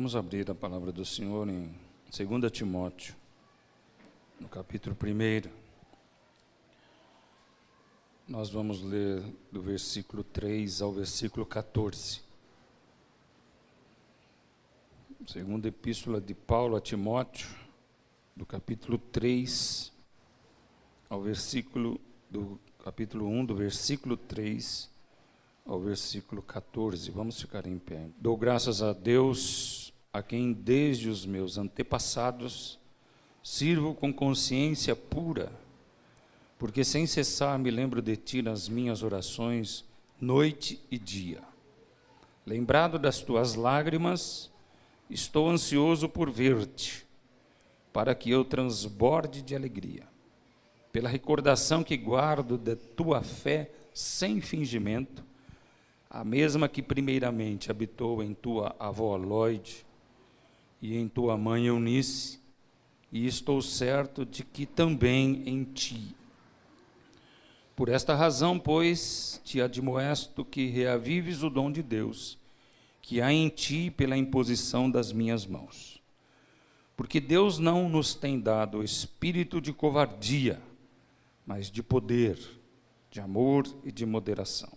Vamos abrir a palavra do Senhor em 2 Timóteo, no capítulo 1. Nós vamos ler do versículo 3 ao versículo 14. Segunda epístola de Paulo a Timóteo, do capítulo 3 ao versículo do capítulo 1, do versículo 3 ao versículo 14. Vamos ficar em pé. Dou graças a Deus, a quem desde os meus antepassados sirvo com consciência pura, porque sem cessar me lembro de ti nas minhas orações, noite e dia. Lembrado das tuas lágrimas, estou ansioso por ver-te, para que eu transborde de alegria, pela recordação que guardo da tua fé sem fingimento, a mesma que primeiramente habitou em tua avó Lóide e em tua mãe Eunice, e estou certo de que também em ti. Por esta razão, pois, te admoesto que reavives o dom de Deus, que há em ti pela imposição das minhas mãos. Porque Deus não nos tem dado espírito de covardia, mas de poder, de amor e de moderação.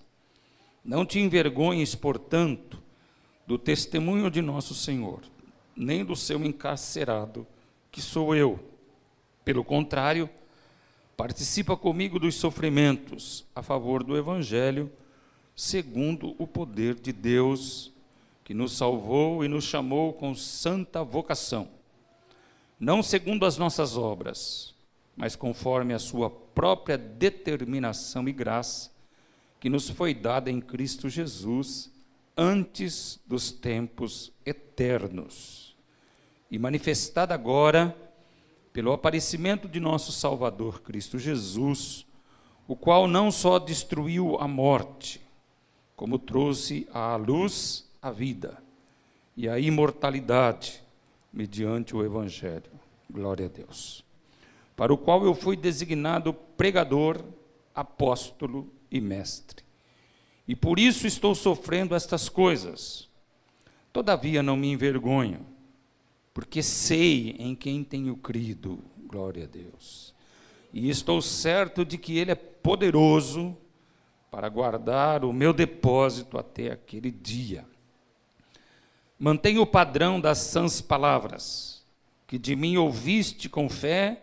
Não te envergonhes, portanto, do testemunho de nosso Senhor, nem do seu encarcerado, que sou eu. Pelo contrário, participa comigo dos sofrimentos a favor do Evangelho, segundo o poder de Deus, que nos salvou e nos chamou com santa vocação, não segundo as nossas obras, mas conforme a sua própria determinação e graça, que nos foi dada em Cristo Jesus, antes dos tempos eternos, e manifestada agora pelo aparecimento de nosso Salvador Cristo Jesus, o qual não só destruiu a morte, como trouxe à luz a vida e a imortalidade, mediante o Evangelho. Glória a Deus. Para o qual eu fui designado pregador, apóstolo e mestre. E por isso estou sofrendo estas coisas. Todavia não me envergonho, porque sei em quem tenho crido, glória a Deus. E estou certo de que Ele é poderoso para guardar o meu depósito até aquele dia. Mantenha o padrão das sãs palavras, que de mim ouviste com fé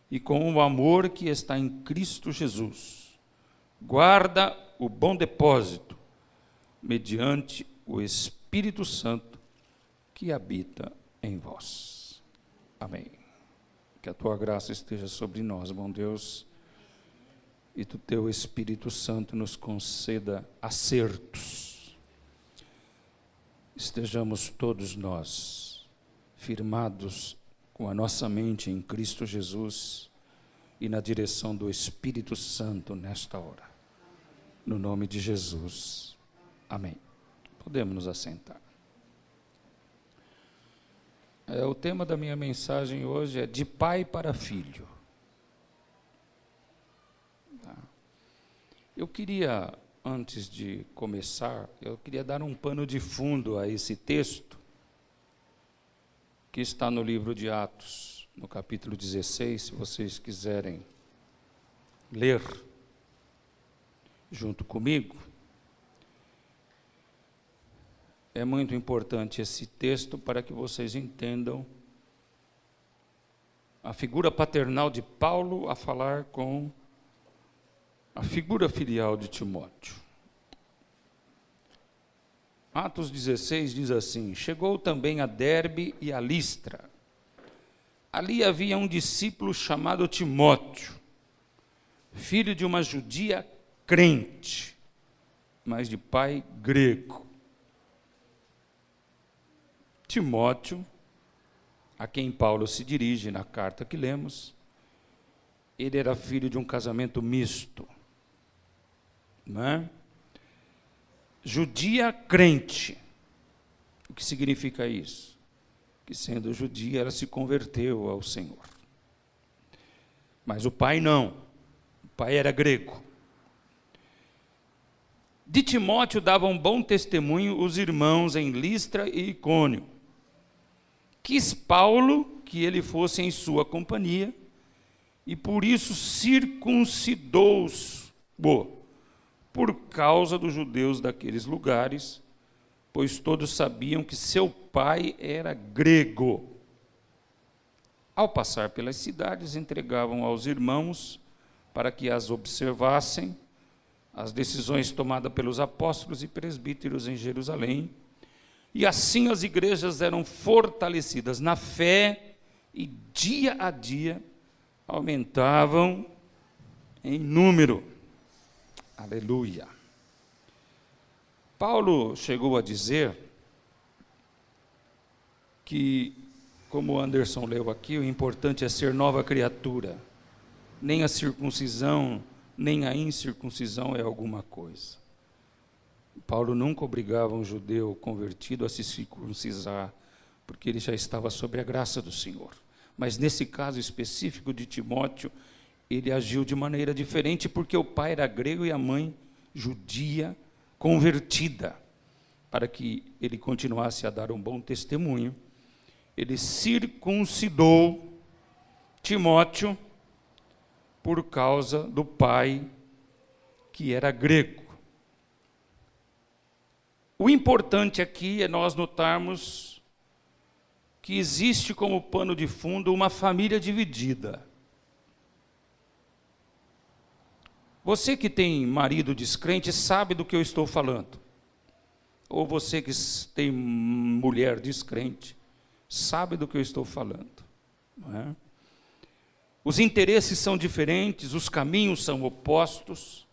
e com o amor que está em Cristo Jesus. Guarda o bom depósito, mediante o Espírito Santo que habita em vós. Amém. Que a tua graça esteja sobre nós, bom Deus, e do teu Espírito Santo nos conceda acertos. Estejamos todos nós firmados com a nossa mente em Cristo Jesus e na direção do Espírito Santo nesta hora. No nome de Jesus. Amém. Podemos nos assentar. O tema da minha mensagem hoje é de pai para filho. Eu queria, antes de começar, eu queria dar um pano de fundo a esse texto, que está no livro de Atos, no capítulo 16, se vocês quiserem ler junto comigo. É muito importante esse texto para que vocês entendam a figura paternal de Paulo a falar com a figura filial de Timóteo. Atos 16 diz assim: chegou também a Derbe e a Listra. Ali havia um discípulo chamado Timóteo, filho de uma judia crente, mas de pai grego. Timóteo, a quem Paulo se dirige na carta que lemos, ele era filho de um casamento misto, não é? Judia crente. O que significa isso? Que sendo judia, ela se converteu ao Senhor. Mas o pai não. O pai era grego. De Timóteo davam bom testemunho os irmãos em Listra e Icônio, Quis Paulo que ele fosse em sua companhia, e por isso circuncidou-os por causa dos judeus daqueles lugares, pois todos sabiam que seu pai era grego. Ao passar pelas cidades, entregavam aos irmãos para que as observassem, as decisões tomadas pelos apóstolos e presbíteros em Jerusalém, e assim as igrejas eram fortalecidas na fé e dia a dia aumentavam em número. Aleluia. Paulo chegou a dizer que, como o Anderson leu aqui, o importante é ser nova criatura. Nem a circuncisão, nem a incircuncisão é alguma coisa. Paulo nunca obrigava um judeu convertido a se circuncisar, porque ele já estava sob a graça do Senhor. Mas nesse caso específico de Timóteo, ele agiu de maneira diferente, porque o pai era grego e a mãe judia convertida. Para que ele continuasse a dar um bom testemunho, ele circuncidou Timóteo por causa do pai que era grego. O importante aqui é nós notarmos que existe como pano de fundo uma família dividida. Você que tem marido descrente sabe do que eu estou falando. Ou você que tem mulher descrente sabe do que eu estou falando. Não é? Os interesses são diferentes, os caminhos são opostos,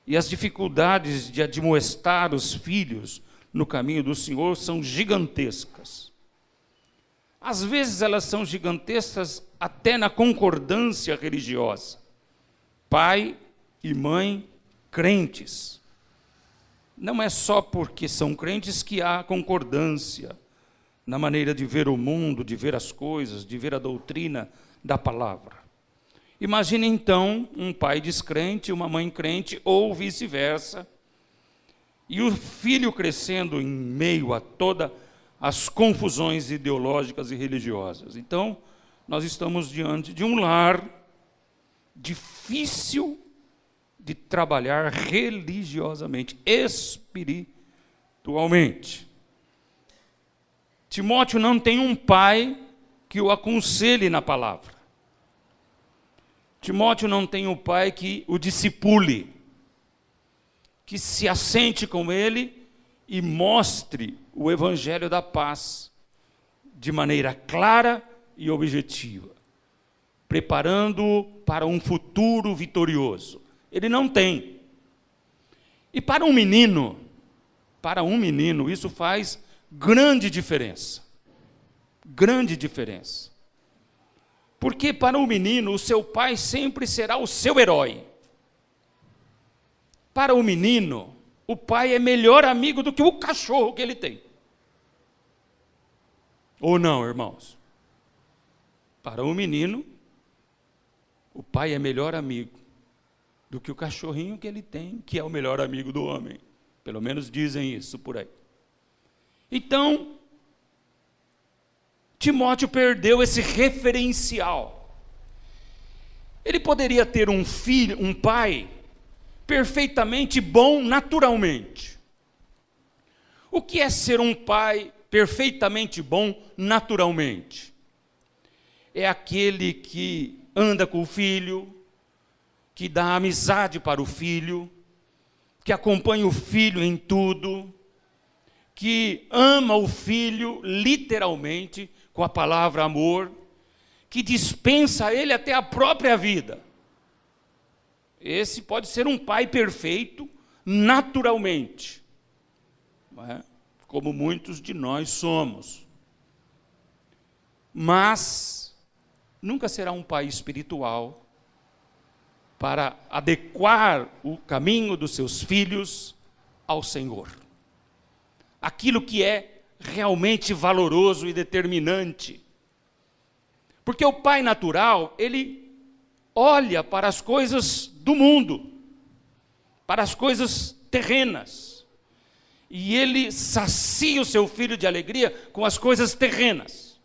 e as dificuldades de admoestar os filhos no caminho do Senhor são gigantescas. Às vezes elas são gigantescas até na concordância religiosa. Pai e mãe crentes. Não é só porque são crentes que há concordância na maneira de ver o mundo, de ver as coisas, de ver a doutrina da palavra. Imagine então um pai descrente, uma mãe crente, ou vice-versa, e o filho crescendo em meio a todas as confusões ideológicas e religiosas. Então, nós estamos diante de um lar difícil de trabalhar religiosamente, espiritualmente. Timóteo não tem um pai que o aconselhe na palavra. Timóteo não tem um pai que o discipule, que se assente com ele e mostre o evangelho da paz de maneira clara e objetiva, preparando-o para um futuro vitorioso. Ele não tem. E para um menino, isso faz grande diferença. Grande diferença. Porque para um menino, o seu pai sempre será o seu herói. Para o menino, o pai é melhor amigo do que o cachorro que ele tem. Ou não, irmãos? Para o menino, o pai é melhor amigo do que o cachorrinho que ele tem, que é o melhor amigo do homem. Pelo menos dizem isso por aí. Então, Timóteo perdeu esse referencial. Ele poderia ter um filho, um pai, perfeitamente bom naturalmente. O que é ser um pai perfeitamente bom naturalmente? É aquele que anda com o filho, que dá amizade para o filho, que acompanha o filho em tudo, que ama o filho literalmente, com a palavra amor, que dispensa a ele até a própria vida. Esse pode ser um pai perfeito naturalmente, não é? Como muitos de nós somos. Mas nunca será um pai espiritual para adequar o caminho dos seus filhos ao Senhor. Aquilo que é realmente valoroso e determinante. Porque o pai natural, ele olha para as coisas do mundo, para as coisas terrenas, e ele sacia o seu filho de alegria com as coisas terrenas.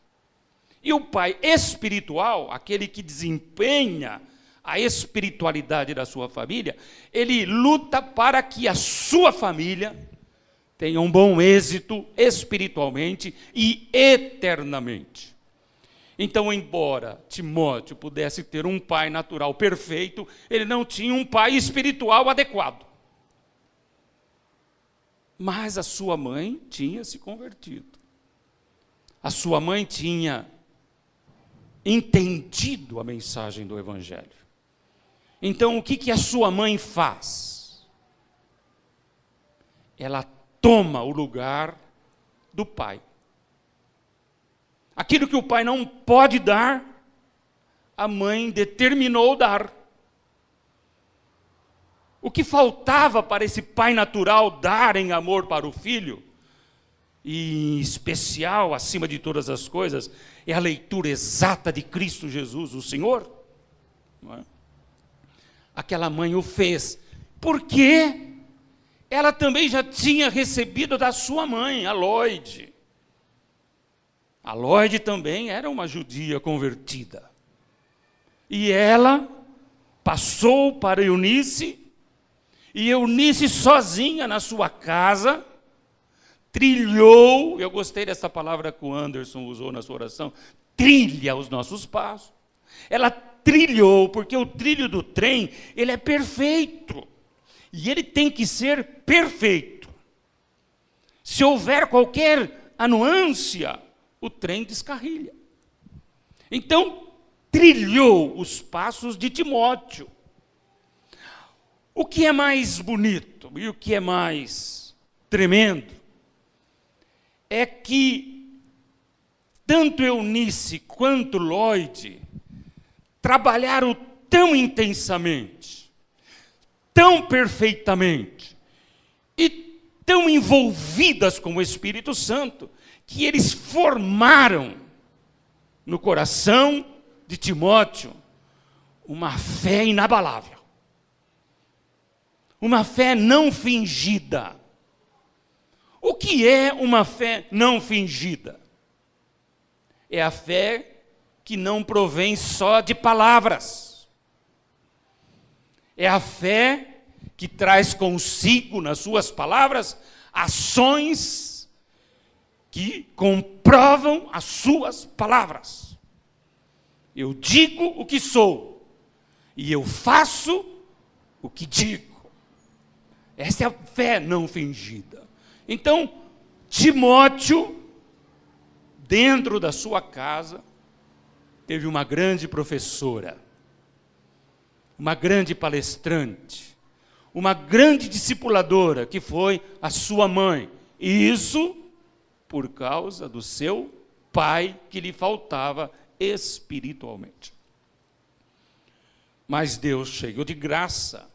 E o pai espiritual, aquele que desempenha a espiritualidade da sua família, ele luta para que a sua família tenha um bom êxito espiritualmente e eternamente. Então, embora Timóteo pudesse ter um pai natural perfeito, ele não tinha um pai espiritual adequado. Mas a sua mãe tinha se convertido. A sua mãe tinha entendido a mensagem do Evangelho. Então, o que a sua mãe faz? Ela toma o lugar do pai. Aquilo que o pai não pode dar, a mãe determinou dar. O que faltava para esse pai natural dar em amor para o filho, e em especial, acima de todas as coisas, é a leitura exata de Cristo Jesus, o Senhor. Não é? Aquela mãe o fez, porque ela também já tinha recebido da sua mãe, a Lloyd. A Lloyd também era uma judia convertida. E ela passou para Eunice, e Eunice sozinha na sua casa, trilhou, eu gostei dessa palavra que o Anderson usou na sua oração, trilha os nossos passos. Ela trilhou, porque o trilho do trem, ele é perfeito. E ele tem que ser perfeito. Se houver qualquer anuância, o trem descarrilha. Então, trilhou os passos de Timóteo. O que é mais bonito e o que é mais tremendo é que tanto Eunice quanto Lloyd trabalharam tão intensamente, tão perfeitamente e tão envolvidas com o Espírito Santo, que eles formaram no coração de Timóteo uma fé inabalável, uma fé não fingida. O que é uma fé não fingida? É a fé que não provém só de palavras. É a fé que traz consigo, nas suas palavras, ações que comprovam as suas palavras. Eu digo o que sou, e eu faço o que digo. Essa é a fé não fingida. Então, Timóteo, dentro da sua casa, teve uma grande professora, uma grande palestrante, uma grande discipuladora, que foi a sua mãe. E isso por causa do seu pai, que lhe faltava espiritualmente. Mas Deus, cheio de graça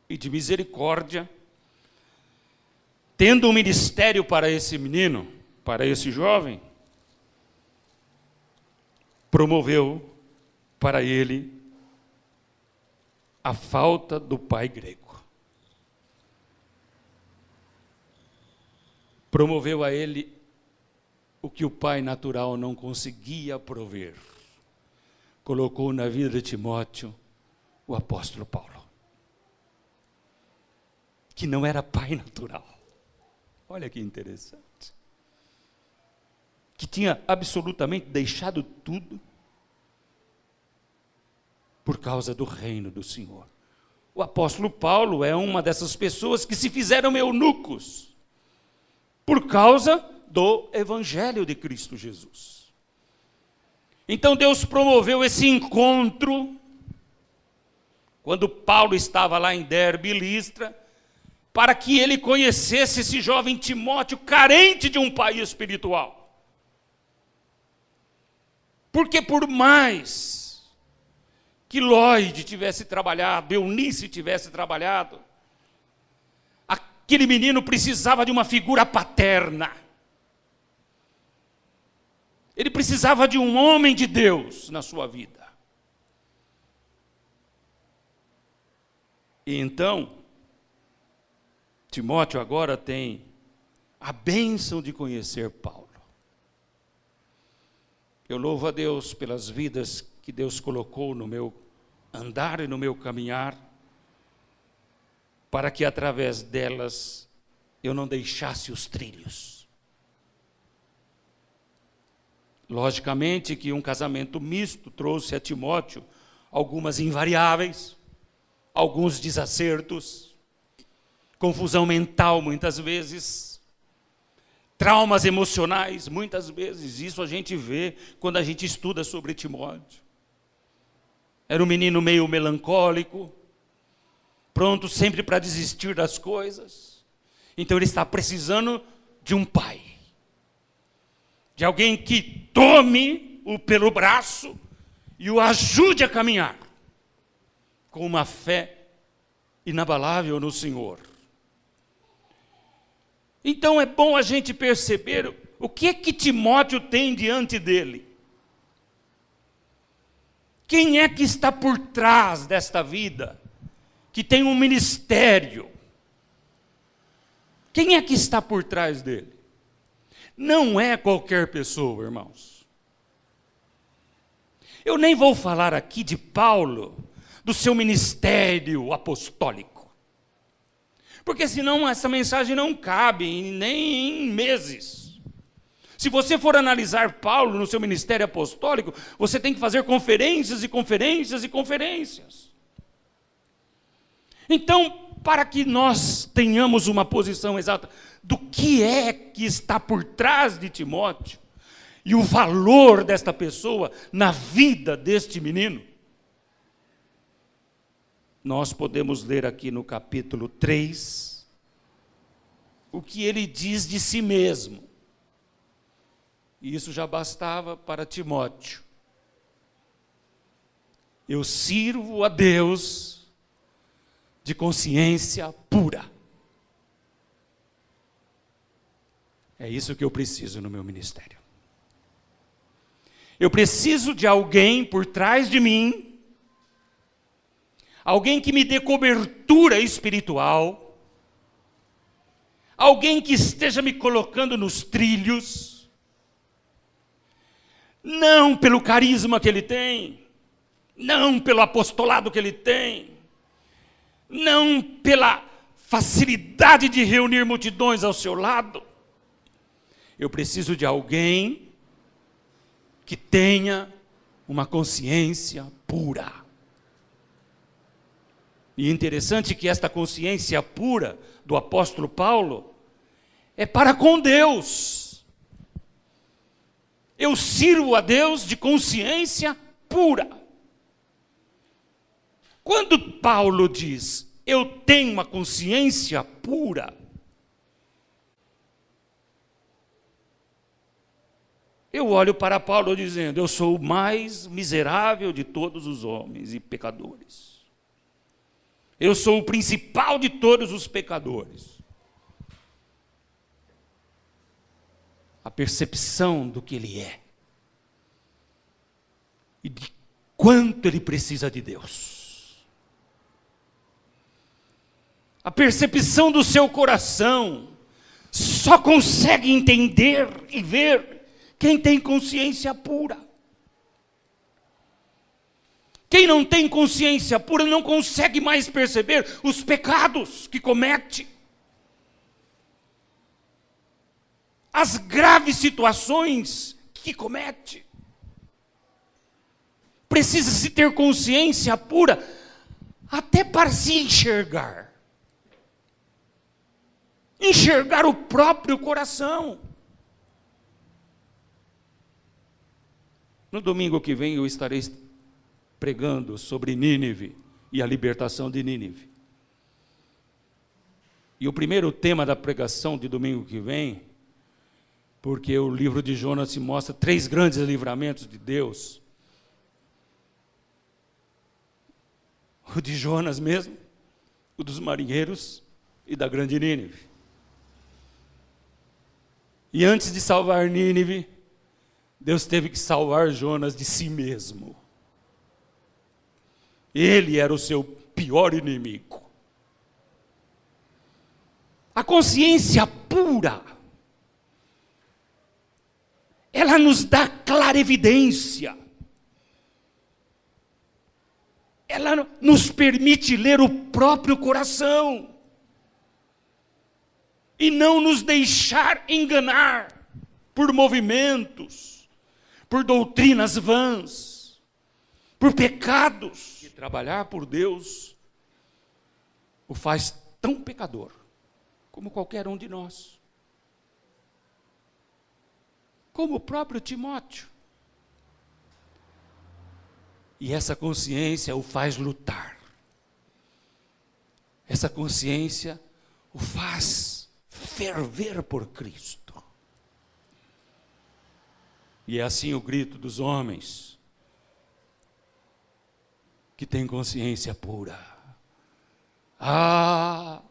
e de misericórdia, tendo um ministério para esse menino, para esse jovem, promoveu para ele a falta do pai grego. Promoveu a ele o que o pai natural não conseguia prover. Colocou na vida de Timóteo o apóstolo Paulo, que não era pai natural. Olha que interessante. Que tinha absolutamente deixado tudo por causa do reino do Senhor. O apóstolo Paulo é uma dessas pessoas que se fizeram eunucos por causa do Evangelho de Cristo Jesus. Então Deus promoveu esse encontro, quando Paulo estava lá em Derbe e Listra, para que ele conhecesse esse jovem Timóteo, carente de um pai espiritual. Porque por mais que Lloyd tivesse trabalhado, Eunice tivesse trabalhado, aquele menino precisava de uma figura paterna. Ele precisava de um homem de Deus na sua vida. E então, Timóteo agora tem a bênção de conhecer Paulo. Eu louvo a Deus pelas vidas que Deus colocou no meu andar e no meu caminhar, para que através delas eu não deixasse os trilhos. Logicamente que um casamento misto trouxe a Timóteo algumas invariáveis, alguns desacertos, confusão mental muitas vezes, traumas emocionais muitas vezes. Isso a gente vê quando a gente estuda sobre Timóteo. Era um menino meio melancólico, pronto sempre para desistir das coisas. Então ele está precisando de um pai, de alguém que tome-o pelo braço e o ajude a caminhar com uma fé inabalável no Senhor. Então é bom a gente perceber o que é que Timóteo tem diante dele. Quem é que está por trás desta vida, que tem um ministério? Quem é que está por trás dele? Não é qualquer pessoa, irmãos. Eu nem vou falar aqui de Paulo, do seu ministério apostólico, porque senão essa mensagem não cabe nem em meses. Se você for analisar Paulo no seu ministério apostólico, você tem que fazer conferências e conferências e conferências. Então, para que nós tenhamos uma posição exata do que é que está por trás de Timóteo e o valor desta pessoa na vida deste menino, nós podemos ler aqui no capítulo 3 o que ele diz de si mesmo. E isso já bastava para Timóteo. Eu sirvo a Deus de consciência pura. É isso que eu preciso no meu ministério. Eu preciso de alguém por trás de mim, alguém que me dê cobertura espiritual, alguém que esteja me colocando nos trilhos, não pelo carisma que ele tem, não pelo apostolado que ele tem, não pela facilidade de reunir multidões ao seu lado. Eu preciso de alguém que tenha uma consciência pura. E interessante que esta consciência pura do apóstolo Paulo é para com Deus. Eu sirvo a Deus de consciência pura. Quando Paulo diz, eu tenho uma consciência pura, eu olho para Paulo dizendo, eu sou o mais miserável de todos os homens e pecadores. Eu sou o principal de todos os pecadores. A percepção do que ele é e de quanto ele precisa de Deus. A percepção do seu coração só consegue entender e ver quem tem consciência pura. Quem não tem consciência pura não consegue mais perceber os pecados que comete, as graves situações que comete. Precisa-se ter consciência pura até para se enxergar. Enxergar o próprio coração. No domingo que vem eu estarei pregando sobre Nínive e a libertação de Nínive. E o primeiro tema da pregação de domingo que vem, porque o livro de Jonas se mostra 3 grandes livramentos de Deus. O de Jonas mesmo, o dos marinheiros e da grande Nínive. E antes de salvar Nínive, Deus teve que salvar Jonas de si mesmo. Ele era o seu pior inimigo. A consciência pura ela nos dá clarevidência. Ela nos permite ler o próprio coração e não nos deixar enganar por movimentos, por doutrinas vãs, por pecados. E trabalhar por Deus o faz tão pecador como qualquer um de nós, como o próprio Timóteo. E essa consciência o faz lutar. Essa consciência o faz ferver por Cristo. E é assim o grito dos homens que têm consciência pura. Ah,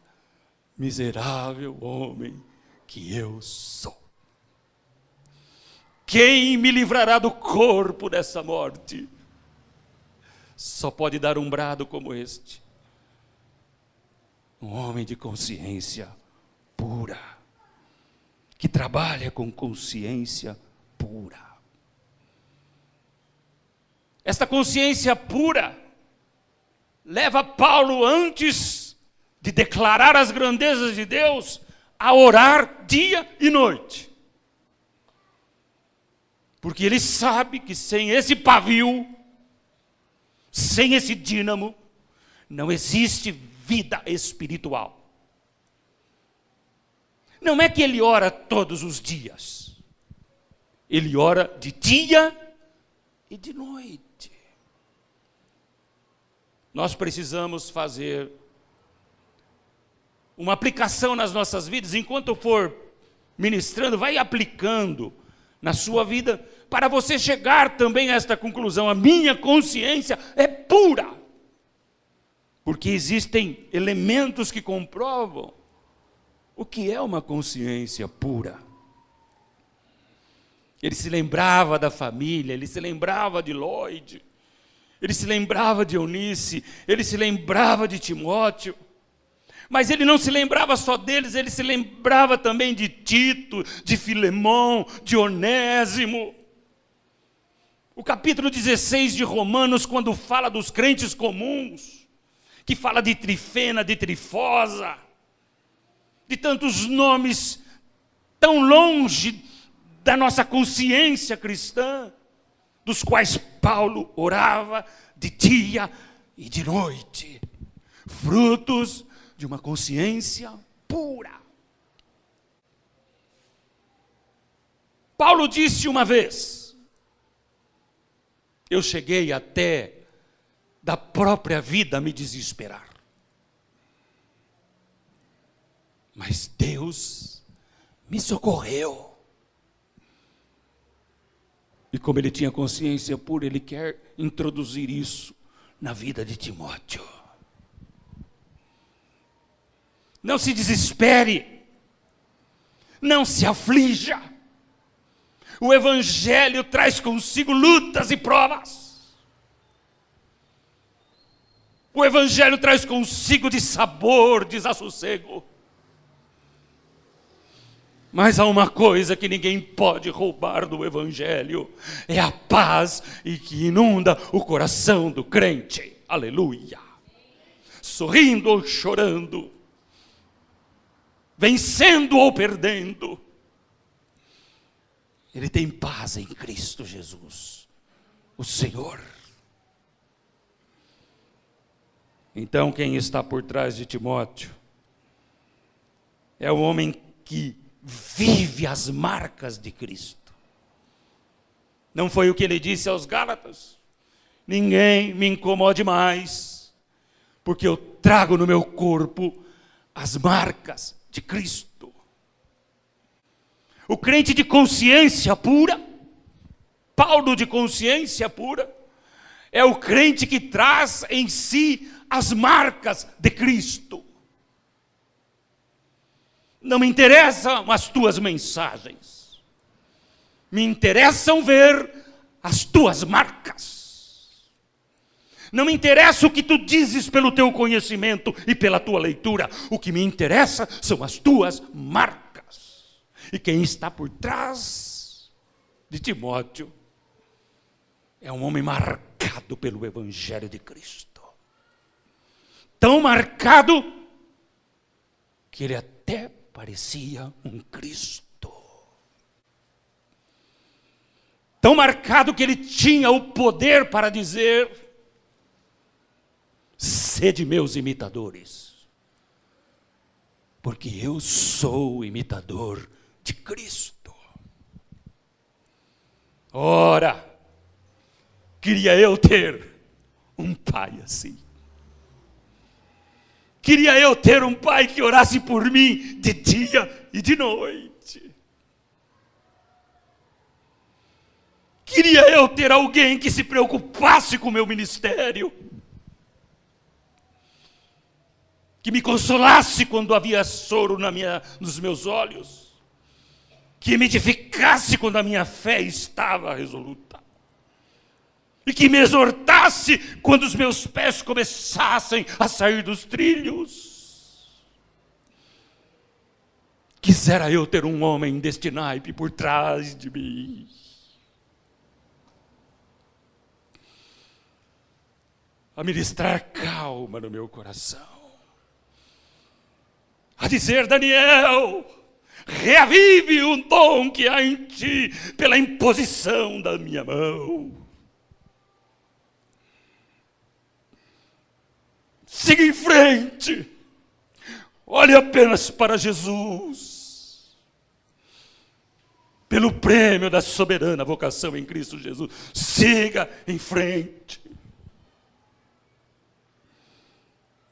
miserável homem que eu sou. Quem me livrará do corpo dessa morte? Só pode dar um brado como este. Um homem de consciência pura, que trabalha com consciência pura. Esta consciência pura leva Paulo, antes de declarar as grandezas de Deus, a orar dia e noite. Porque ele sabe que sem esse pavio, sem esse dínamo, não existe vida espiritual. Não é que ele ora todos os dias. Ele ora de dia e de noite. Nós precisamos fazer uma aplicação nas nossas vidas. Enquanto for ministrando, vai aplicando na sua vida, para você chegar também a esta conclusão. A minha consciência é pura. Porque existem elementos que comprovam o que é uma consciência pura. Ele se lembrava da família, ele se lembrava de Lloyd, ele se lembrava de Eunice, ele se lembrava de Timóteo. Mas ele não se lembrava só deles, ele se lembrava também de Tito, de Filemão, de Onésimo. O capítulo 16 de Romanos, quando fala dos crentes comuns, que fala de Trifena, de Trifosa, de tantos nomes tão longe da nossa consciência cristã, dos quais Paulo orava de dia e de noite, frutos de uma consciência pura. Paulo disse uma vez: eu cheguei até da própria vida a me desesperar, mas Deus me socorreu. E como ele tinha consciência pura, ele quer introduzir isso na vida de Timóteo. Não se desespere, não se aflija. O Evangelho traz consigo lutas e provas. O Evangelho traz consigo dissabor, desassossego. Mas há uma coisa que ninguém pode roubar do Evangelho: é a paz e que inunda o coração do crente. Aleluia! Sorrindo ou chorando, vencendo ou perdendo, ele tem paz em Cristo Jesus, o Senhor. Então, quem está por trás de Timóteo é o homem que vive as marcas de Cristo. Não foi o que ele disse aos Gálatas? Ninguém me incomode mais, porque eu trago no meu corpo as marcas de Cristo. O crente de consciência pura, Paulo de consciência pura, é o crente que traz em si as marcas de Cristo. Não me interessam as tuas mensagens, me interessam ver as tuas marcas. Não me interessa o que tu dizes pelo teu conhecimento e pela tua leitura. O que me interessa são as tuas marcas. E quem está por trás de Timóteo é um homem marcado pelo Evangelho de Cristo. Tão marcado que ele até parecia um Cristo. Tão marcado que ele tinha o poder para dizer: sede meus imitadores, porque eu sou imitador de Cristo. Ora, queria eu ter um pai assim. Queria eu ter um pai que orasse por mim de dia e de noite. Queria eu ter alguém que se preocupasse com o meu ministério, que me consolasse quando havia choro nos meus olhos, que me edificasse quando a minha fé estava resoluta, e que me exortasse quando os meus pés começassem a sair dos trilhos. Quisera eu ter um homem deste naipe por trás de mim. A ministrar calma no meu coração. A dizer: Daniel, reavive o dom que há em ti pela imposição da minha mão. Siga em frente. Olhe apenas para Jesus. Pelo prêmio da soberana vocação em Cristo Jesus. Siga em frente.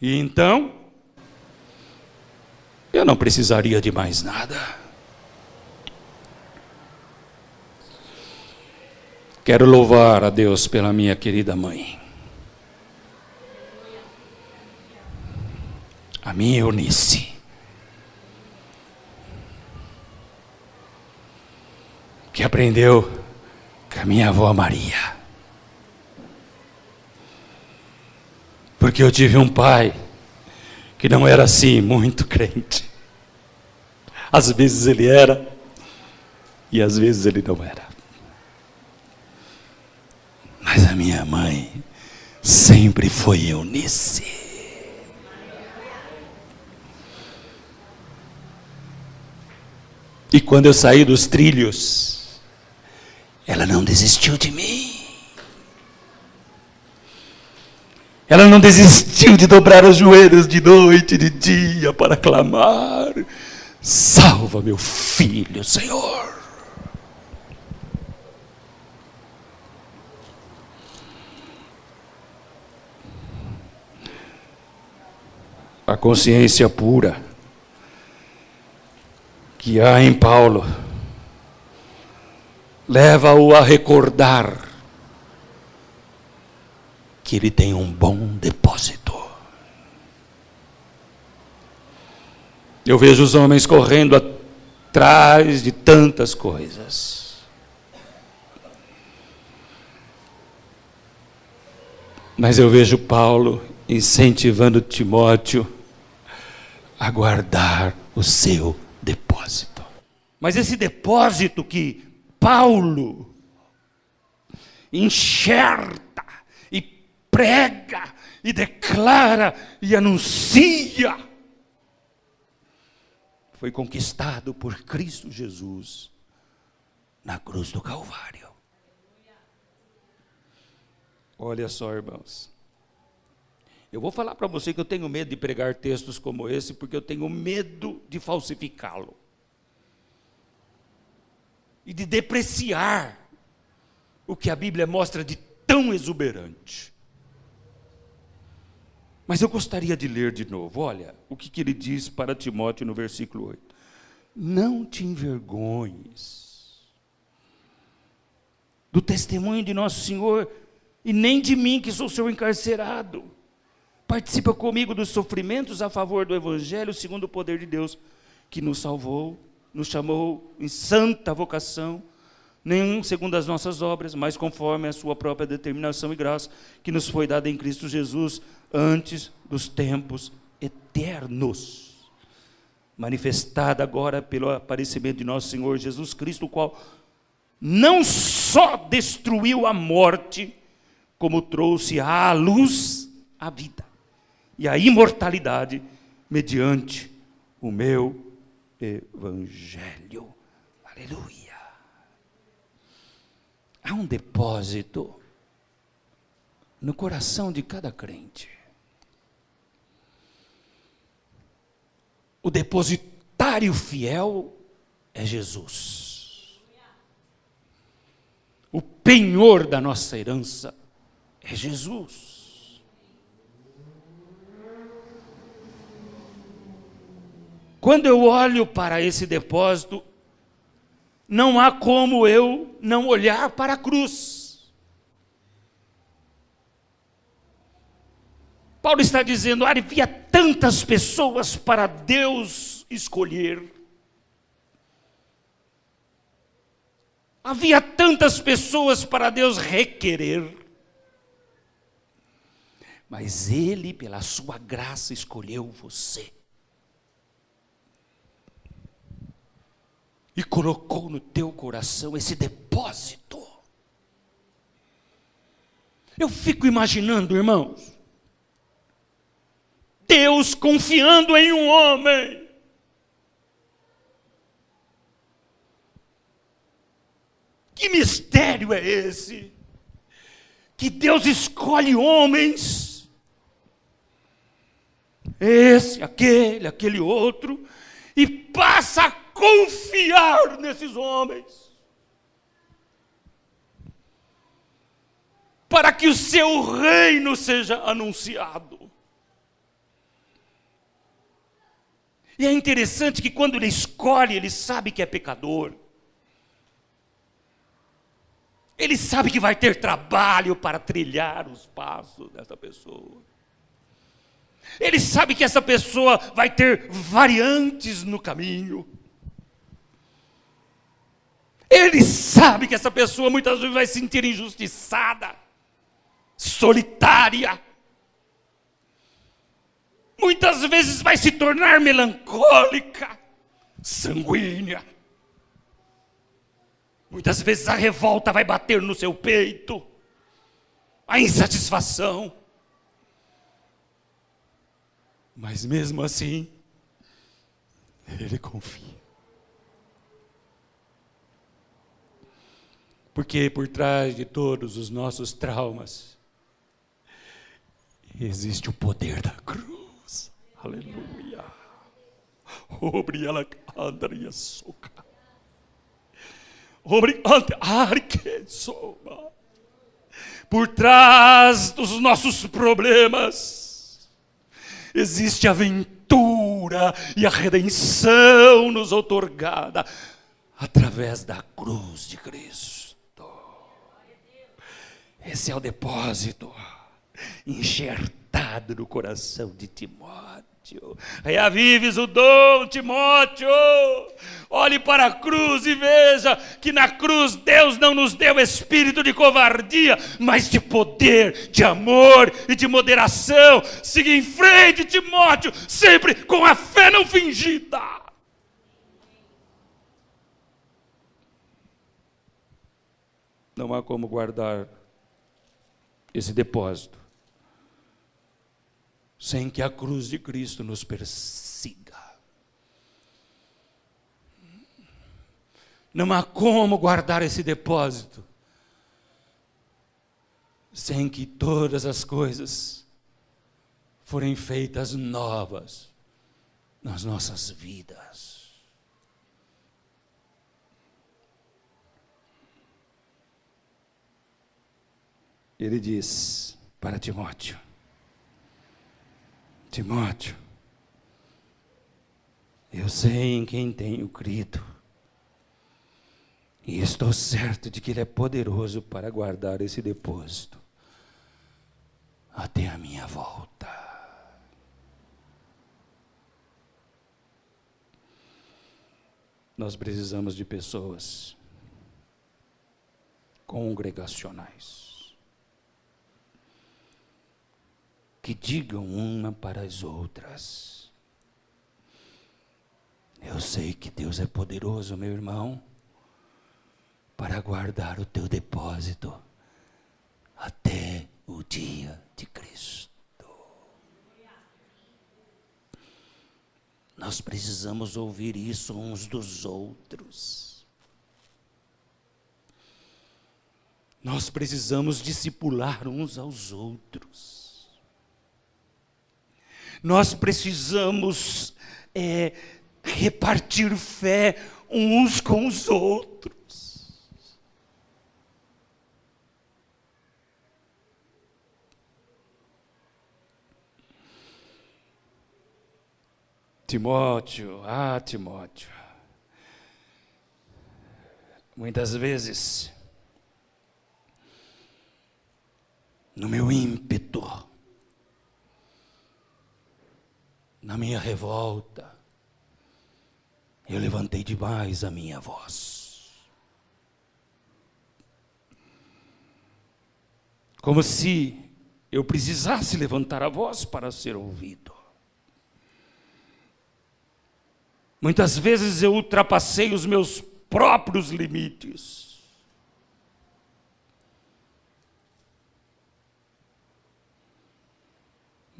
E então, eu não precisaria de mais nada. Quero louvar a Deus pela minha querida mãe. A minha Eunice. Que aprendeu com a minha avó Maria. Porque eu tive um pai que não era assim muito crente. Às vezes ele era, e às vezes ele não era. Mas a minha mãe sempre foi Eunice. E quando eu saí dos trilhos, ela não desistiu de mim. Ela não desistiu de dobrar os joelhos de noite e de dia para clamar: salva meu filho, Senhor. A consciência pura que há em Paulo leva-o a recordar que ele tem um bom depósito. Eu vejo os homens correndo atrás de tantas coisas. Mas eu vejo Paulo incentivando Timóteo a guardar o seu depósito. Mas esse depósito que Paulo enxerta e prega e declara e anuncia, foi conquistado por Cristo Jesus na cruz do Calvário. Olha só, irmãos. Eu vou falar para você que eu tenho medo de pregar textos como esse, porque eu tenho medo de falsificá-lo. E de depreciar o que a Bíblia mostra de tão exuberante. Mas eu gostaria de ler de novo. Olha o que ele diz para Timóteo no versículo 8. Não te envergonhes do testemunho de nosso Senhor, e nem de mim, que sou seu encarcerado. Participa comigo dos sofrimentos a favor do Evangelho, segundo o poder de Deus, que nos salvou, nos chamou em santa vocação, nem segundo as nossas obras, mas conforme a sua própria determinação e graça, que nos foi dada em Cristo Jesus, antes dos tempos eternos, manifestada agora pelo aparecimento de nosso Senhor Jesus Cristo, o qual não só destruiu a morte, como trouxe à luz a vida e a imortalidade mediante o meu evangelho. Aleluia. Há um depósito no coração de cada crente. O depositário fiel é Jesus. O penhor da nossa herança é Jesus. Quando eu olho para esse depósito, não há como eu não olhar para a cruz. Paulo está dizendo, havia tantas pessoas para Deus escolher. Havia tantas pessoas para Deus requerer. Mas Ele, pela sua graça, escolheu você. E colocou no teu coração esse depósito. Eu fico imaginando, irmãos, Deus confiando em um homem. Que mistério é esse? Que Deus escolhe homens, esse, aquele outro, e passa a confiar nesses homens, para que o seu reino seja anunciado. E é interessante que quando ele escolhe, ele sabe que é pecador. Ele sabe que vai ter trabalho para trilhar os passos dessa pessoa. Ele sabe que essa pessoa vai ter variantes no caminho. Ele sabe que essa pessoa muitas vezes vai se sentir injustiçada, solitária. Muitas vezes vai se tornar melancólica, sanguínea. Muitas vezes a revolta vai bater no seu peito, a insatisfação. Mas mesmo assim, ele confia. Porque por trás de todos os nossos traumas, existe o poder da cruz. Aleluia. Por trás dos nossos problemas, existe a aventura e a redenção nos outorgada através da cruz de Cristo. Esse é o depósito enxertado no coração de Timóteo. Reavives o dom, Timóteo. Olhe para a cruz e veja que na cruz Deus não nos deu espírito de covardia, mas de poder, de amor e de moderação. Siga em frente, Timóteo, sempre com a fé não fingida. Não há como guardar esse depósito sem que a cruz de Cristo nos persiga. Não há como guardar esse depósito sem que todas as coisas forem feitas novas nas nossas vidas. Ele diz para Timóteo: Timóteo, eu sei em quem tenho crido, e estou certo de que Ele é poderoso para guardar esse depósito até a minha volta. Nós precisamos de pessoas congregacionais que digam uma para as outras: eu sei que Deus é poderoso, meu irmão, para guardar o teu depósito até o dia de Cristo. Nós precisamos ouvir isso uns dos outros. Nós precisamos discipular uns aos outros. Nós precisamos repartir fé uns com os outros. Timóteo, Timóteo, muitas vezes, no meu ímpeto, na minha revolta, eu levantei demais a minha voz. como se eu precisasse levantar a voz para ser ouvido. Muitas vezes eu ultrapassei os meus próprios limites.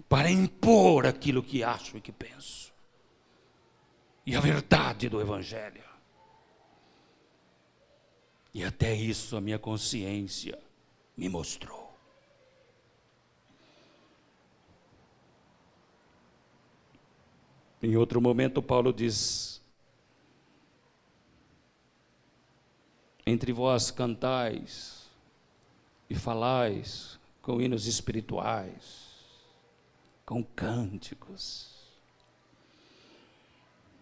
Para impor aquilo que acho e que penso. E a verdade do Evangelho. E até isso a minha consciência me mostrou. Em outro momento, Paulo diz: entre vós cantais e falais com hinos espirituais, com cânticos.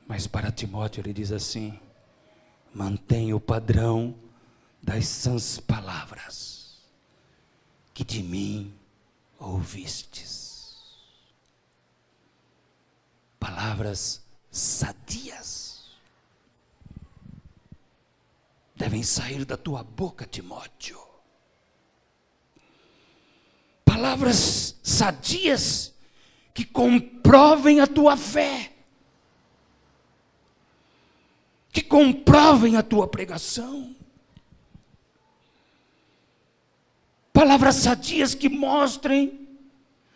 Mas para Timóteo ele diz assim: mantenha o padrão das sãs palavras que de mim ouvistes. Palavras sadias devem sair da tua boca, Timóteo. Palavras sadias que comprovem a tua fé, que comprovem a tua pregação. Palavras sadias que mostrem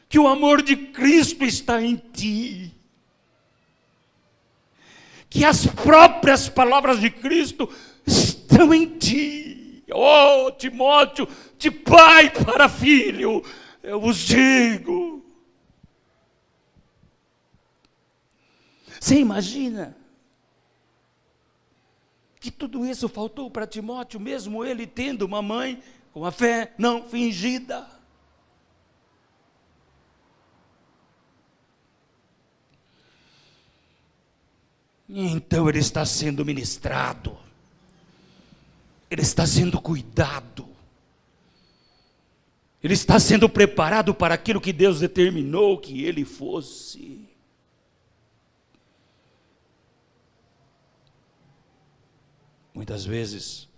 que o amor de Cristo está em ti. Que as próprias palavras de Cristo estão em ti. Oh, Timóteo, de pai para filho, eu vos digo. Você imagina que tudo isso faltou para Timóteo, mesmo ele tendo uma mãe com a fé não fingida? Então ele está sendo ministrado, ele está sendo cuidado, ele está sendo preparado para aquilo que Deus determinou que ele fosse. Muitas vezes,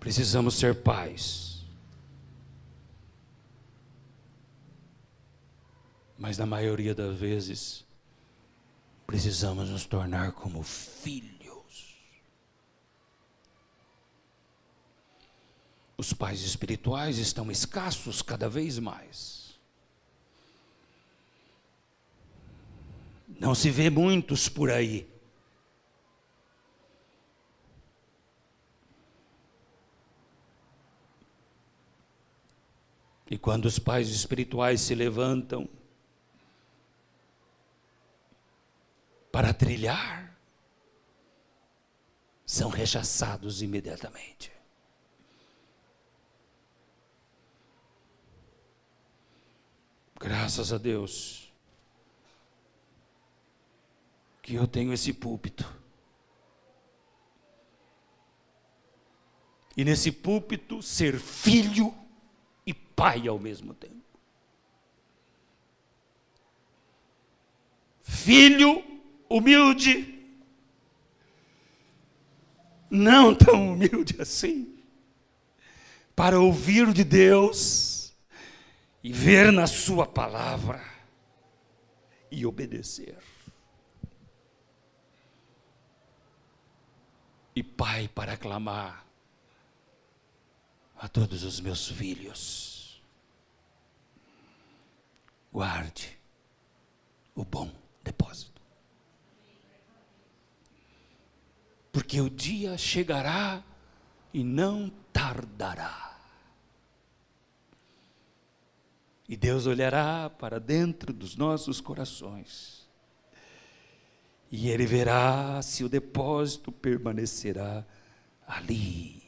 precisamos ser pais, mas na maioria das vezes, precisamos nos tornar como filhos. Os pais espirituais estão escassos cada vez mais. Não se vê muitos por aí. E quando os pais espirituais se levantam para trilhar, são rechaçados imediatamente. Graças a Deus que eu tenho esse púlpito. E nesse púlpito ser filho e pai ao mesmo tempo. Filho humilde, não tão humilde assim, para ouvir de Deus e ver na sua palavra e obedecer. e pai para clamar a todos os meus filhos: guarde o bom depósito, porque o dia chegará e não tardará. E Deus olhará para dentro dos nossos corações, e Ele verá se o depósito permanecerá ali.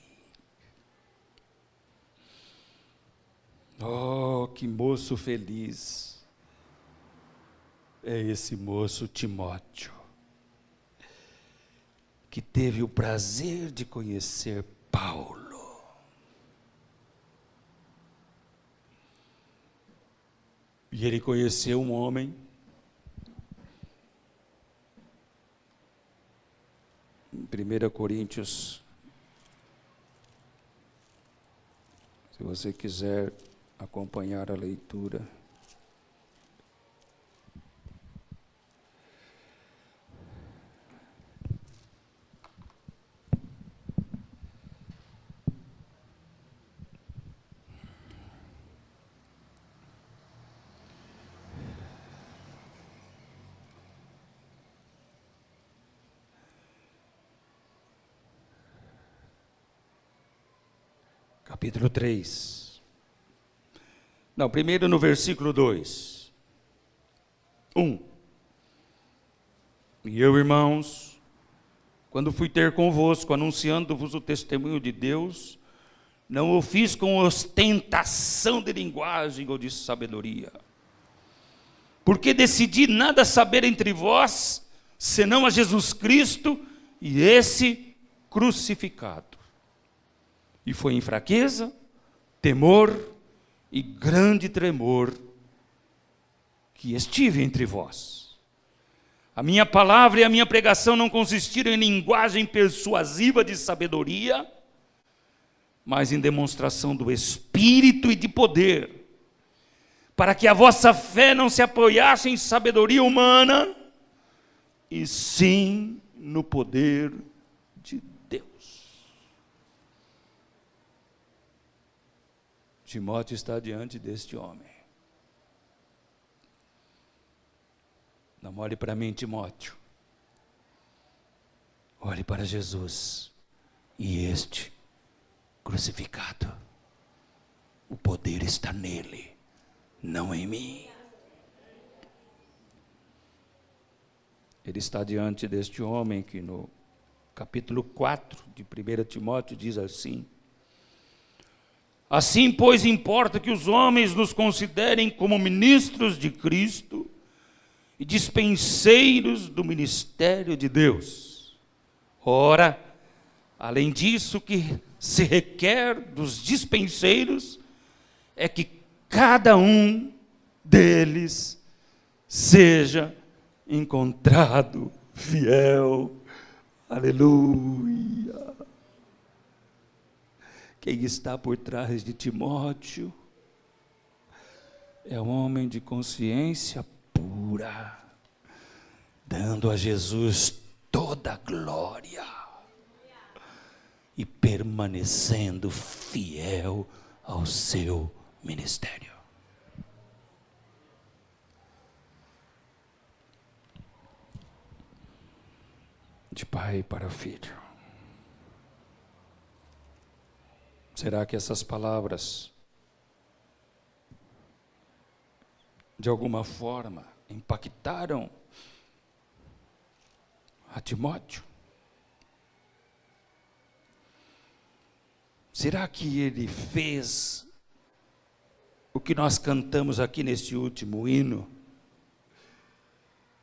Oh, que moço feliz é esse moço Timóteo, que teve o prazer de conhecer Paulo. E ele conheceu um homem em 1 Coríntios, se você quiser acompanhar a leitura. Capítulo 3. Não, primeiro no versículo 2. 1. E eu, irmãos, quando fui ter convosco, anunciando-vos o testemunho de Deus, não o fiz com ostentação de linguagem ou de sabedoria, porque decidi nada saber entre vós, senão a Jesus Cristo e esse crucificado. E foi em fraqueza, temor e grande tremor que estive entre vós. A minha palavra e a minha pregação não consistiram em linguagem persuasiva de sabedoria, mas em demonstração do Espírito e de poder, para que a vossa fé não se apoiasse em sabedoria humana, e sim no poder de Deus. Timóteo está diante deste homem. Não olhe para mim, Timóteo. Olhe para Jesus e este crucificado. O poder está nele, não em mim. Ele está diante deste homem que no capítulo 4 de 1 Timóteo diz assim: assim, pois, importa que os homens nos considerem como ministros de Cristo e dispenseiros do ministério de Deus. Ora, além disso, o que se requer dos dispenseiros é que cada um deles seja encontrado fiel. Aleluia! Quem está por trás de Timóteo é um homem de consciência pura, dando a Jesus toda a glória e permanecendo fiel ao seu ministério. De pai para filho. Será que essas palavras, de alguma forma, impactaram a Timóteo? Será que ele fez o que nós cantamos aqui neste último hino,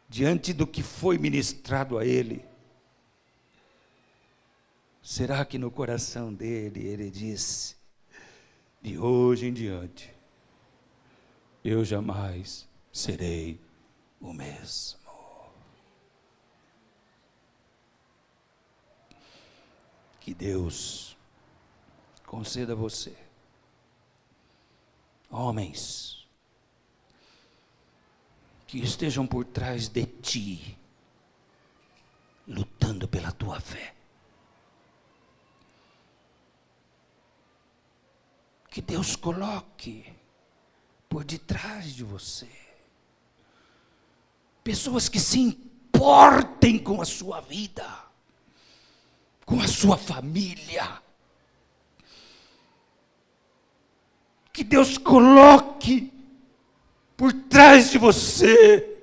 diante do que foi ministrado a ele? Será que no coração dele ele disse: de hoje em diante, eu jamais serei o mesmo? Que Deus conceda a você, homens, que estejam por trás de ti, lutando pela tua fé, que Deus coloque por detrás de você pessoas que se importem com a sua vida, com a sua família. Que Deus coloque por trás de você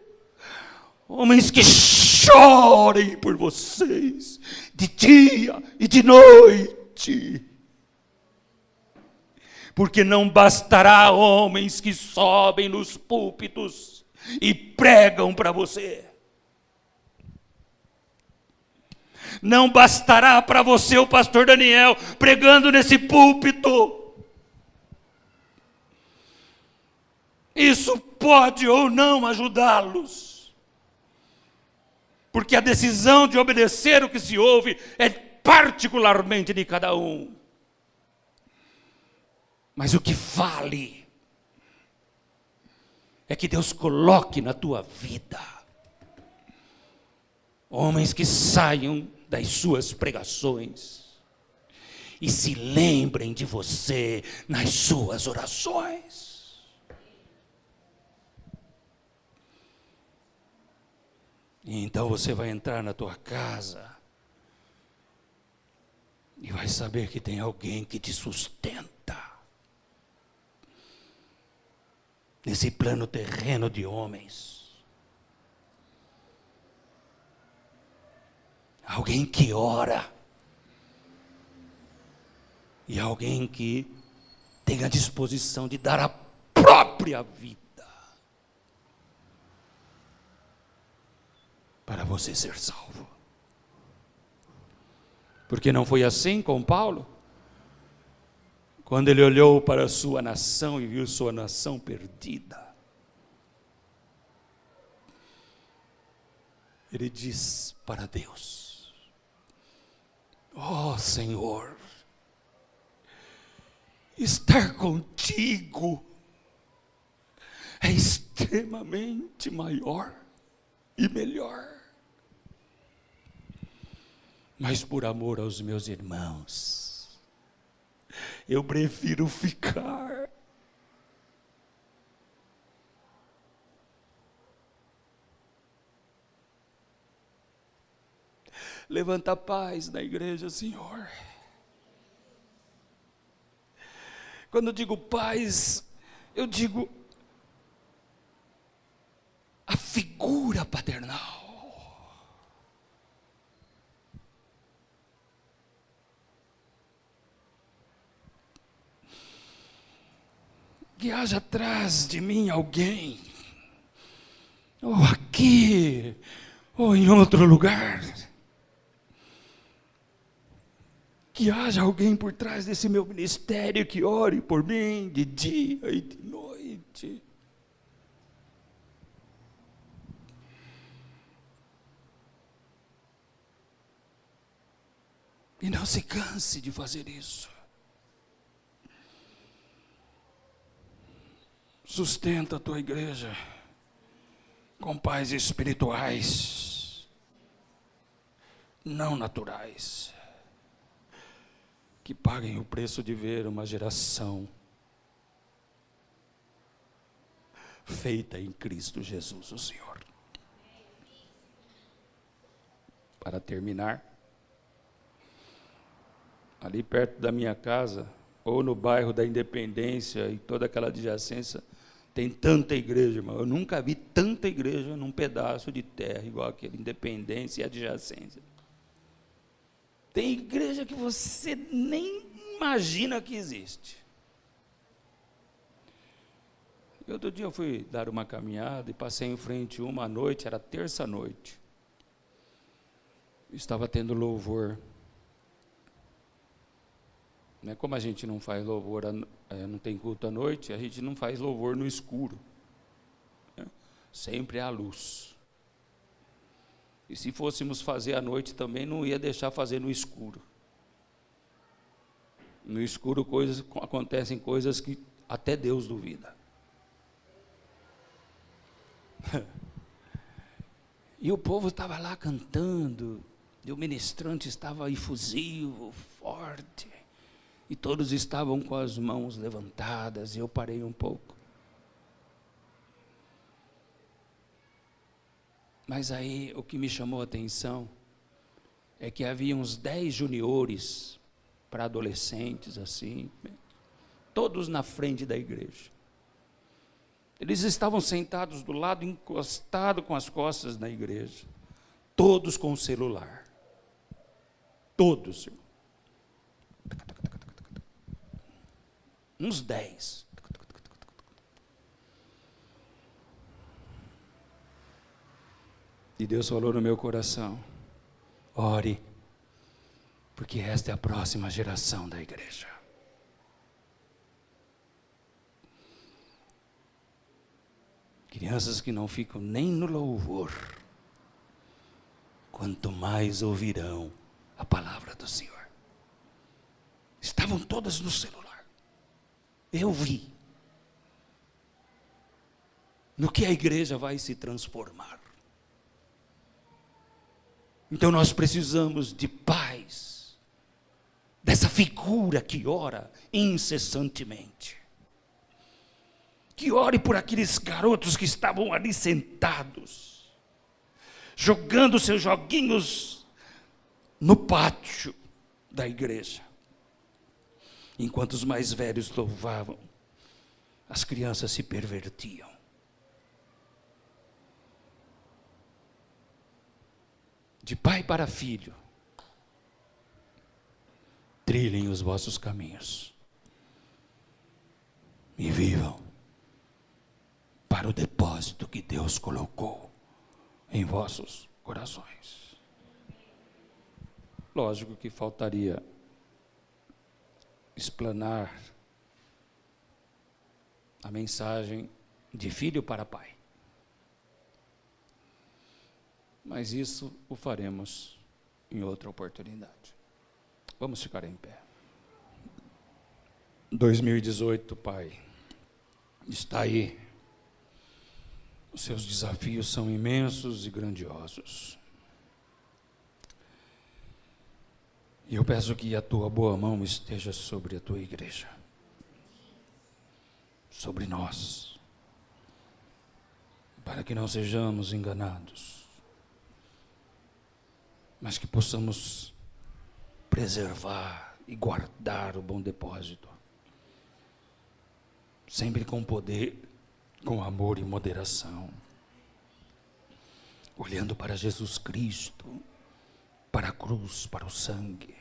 homens que chorem por vocês de dia e de noite. Porque não bastará homens que sobem nos púlpitos e pregam para você. Não bastará para você o pastor Daniel pregando nesse púlpito. Isso pode ou não ajudá-los. Porque a decisão de obedecer o que se ouve é particularmente de cada um. Mas o que vale é que Deus coloque na tua vida homens que saiam das suas pregações e se lembrem de você nas suas orações. E então você vai entrar na tua casa e vai saber que tem alguém que te sustenta nesse plano terreno de homens. Alguém que ora. E alguém que tem a disposição de dar a própria vida para você ser salvo. Porque não foi assim com Paulo? Quando ele olhou para a sua nação e viu sua nação perdida, ele diz para Deus: ó Senhor, estar contigo é extremamente maior e melhor. Mas por amor aos meus irmãos, eu prefiro ficar. Levanta a paz na igreja, Senhor. Quando eu digo paz, eu digo a figura paternal. Que haja atrás de mim alguém, ou aqui, ou em outro lugar, que haja alguém por trás desse meu ministério que ore por mim de dia e de noite. E não se canse de fazer isso. Sustenta a tua igreja com pais espirituais, não naturais, que paguem o preço de ver uma geração feita em Cristo Jesus, o Senhor. Para terminar, ali perto da minha casa, ou no bairro da Independência e toda aquela adjacência, tem tanta igreja, irmão. Eu nunca vi tanta igreja num pedaço de terra igual aquele, Independência e adjacência. Tem igreja que você nem imagina que existe. E outro dia eu fui dar uma caminhada e passei em frente uma noite, era terça-noite. Estava tendo louvor. Como a gente não faz louvor, não tem culto à noite, a gente não faz louvor no escuro. Sempre há luz. E se fôssemos fazer à noite também, não ia deixar fazer no escuro. No escuro acontecem coisas que até Deus duvida. E o povo estava lá cantando, e o ministrante estava efusivo, forte. E todos estavam com as mãos levantadas, e eu parei um pouco. Mas aí o que me chamou a atenção é que havia uns 10 juniores para adolescentes, assim, todos na frente da igreja. Eles estavam sentados do lado, encostados com as costas na igreja, todos com o celular. Todos. Uns 10. E Deus falou no meu coração: ore, porque esta é a próxima geração da igreja. Crianças que não ficam nem no louvor, quanto mais ouvirão a palavra do Senhor. Estavam todas no celular. Eu vi. No que a igreja vai se transformar. Então nós precisamos de paz, dessa figura que ora incessantemente. Que ore por aqueles garotos que estavam ali sentados, jogando seus joguinhos no pátio da igreja. Enquanto os mais velhos louvavam, as crianças se pervertiam. De pai para filho, trilhem os vossos caminhos e vivam para o depósito que Deus colocou em vossos corações. Lógico que faltaria explanar a mensagem de filho para pai. Mas isso o faremos em outra oportunidade. Vamos ficar em pé. 2018, Pai, está aí. Os seus desafios são imensos e grandiosos. E eu peço que a tua boa mão esteja sobre a tua igreja, sobre nós, para que não sejamos enganados, mas que possamos preservar e guardar o bom depósito, sempre com poder, com amor e moderação, olhando para Jesus Cristo, para a cruz, para o sangue,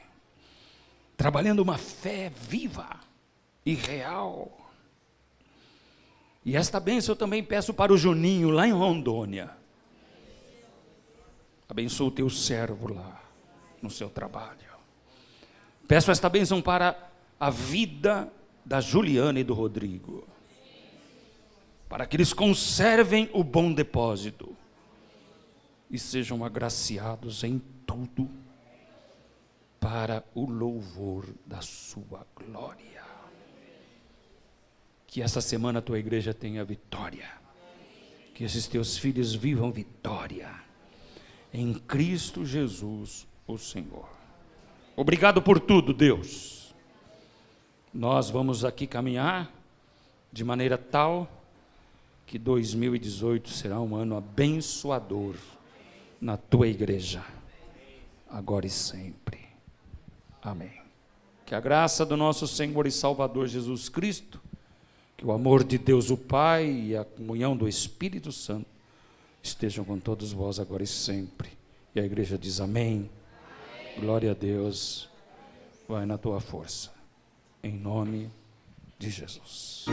trabalhando uma fé viva e real. E esta bênção eu também peço para o Juninho, lá em Rondônia. Abençoa o teu servo lá, no seu trabalho. Peço esta bênção para a vida da Juliana e do Rodrigo, para que eles conservem o bom depósito e sejam agraciados em tudo para o louvor da sua glória. Que essa semana a tua igreja tenha vitória, que esses teus filhos vivam vitória em Cristo Jesus, o Senhor. Obrigado por tudo, Deus. Nós vamos aqui caminhar de maneira tal que 2018 será um ano abençoador na tua igreja, agora e sempre. Amém. Que a graça do nosso Senhor e Salvador Jesus Cristo, que o amor de Deus o Pai e a comunhão do Espírito Santo estejam com todos vós agora e sempre. E a igreja diz amém. Glória a Deus. Vai na tua força. Em nome de Jesus.